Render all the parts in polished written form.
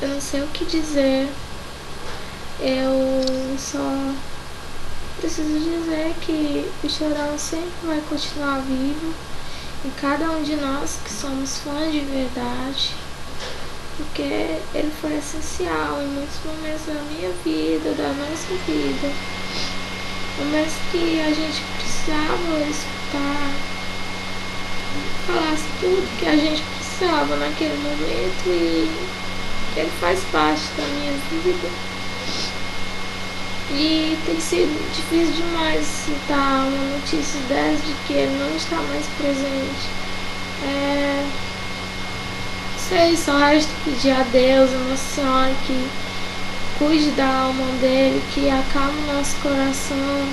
eu não sei o que dizer. Eu só preciso dizer que o Chorão sempre vai continuar vivo em cada um de nós que somos fãs de verdade, porque ele foi essencial em muitos momentos da minha vida, da nossa vida, momentos que a gente precisava escutar, falasse tudo que a gente precisava naquele momento, e ele faz parte da minha vida. E tem sido difícil demais citar uma notícia dessa de que ele não está mais presente. Sei, só resta pedir a Deus, a Nossa Senhora, que cuide da alma dele, que acalme o nosso coração,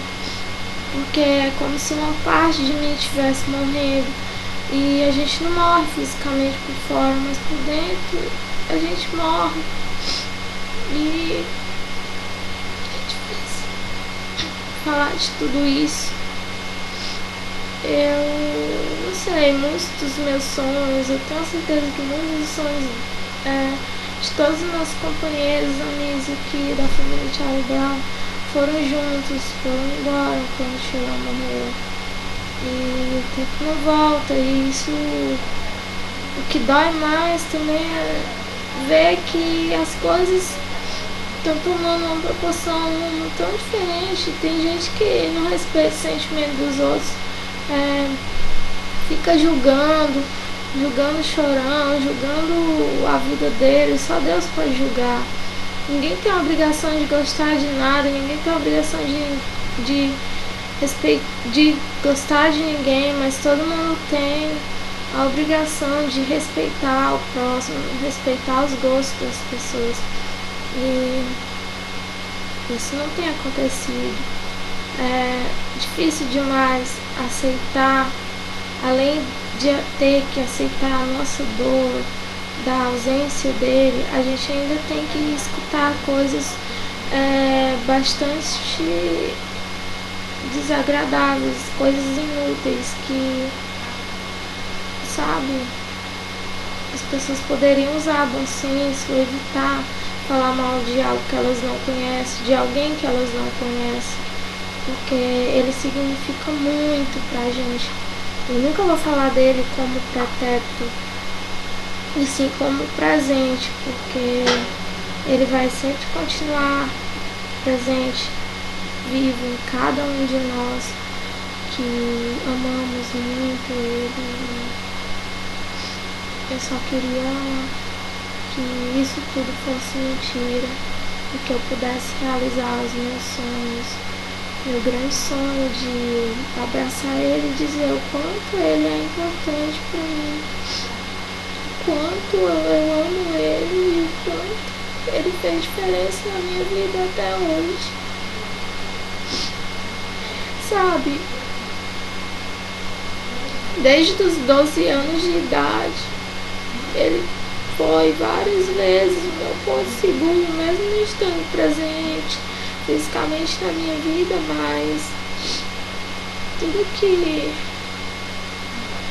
porque é como se uma parte de mim estivesse morrendo. E a gente não morre fisicamente por fora, mas por dentro a gente morre. E é difícil falar de tudo isso. Eu não sei, muitos dos meus sonhos, eu tenho certeza que muitos dos sonhos de todos os meus companheiros, amigos aqui da família Charlie Brown foram juntos, foram embora quando o Chorão morreu. E o tempo não volta, e isso, o que dói mais também é ver que as coisas estão tomando uma proporção tão diferente. Tem gente que não respeita o sentimento dos outros, fica julgando o Chorão, julgando a vida dele. Só Deus pode julgar. Ninguém tem a obrigação de gostar de nada, ninguém tem a obrigação de gostar de ninguém, mas todo mundo tem a obrigação de respeitar o próximo, respeitar os gostos das pessoas. E isso não tem acontecido. É difícil demais aceitar, além de ter que aceitar a nossa dor da ausência dele, a gente ainda tem que escutar coisas bastante desagradáveis, coisas inúteis que, sabe, as pessoas poderiam usar bom senso, evitar falar mal de algo que elas não conhecem, de alguém que elas não conhecem, porque ele significa muito pra gente. Eu nunca vou falar dele como pretérito, e sim como presente, porque ele vai sempre continuar presente, vivo em cada um de nós que amamos muito ele. Eu só queria que isso tudo fosse mentira e que eu pudesse realizar os meus sonhos. Meu grande sonho de abraçar ele e dizer o quanto ele é importante para mim, o quanto eu amo ele e o quanto ele fez diferença na minha vida até hoje. Sabe, desde os 12 anos de idade, ele foi várias vezes o meu porto seguro, mesmo não estando presente fisicamente na minha vida, mas tudo que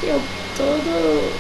eu, todo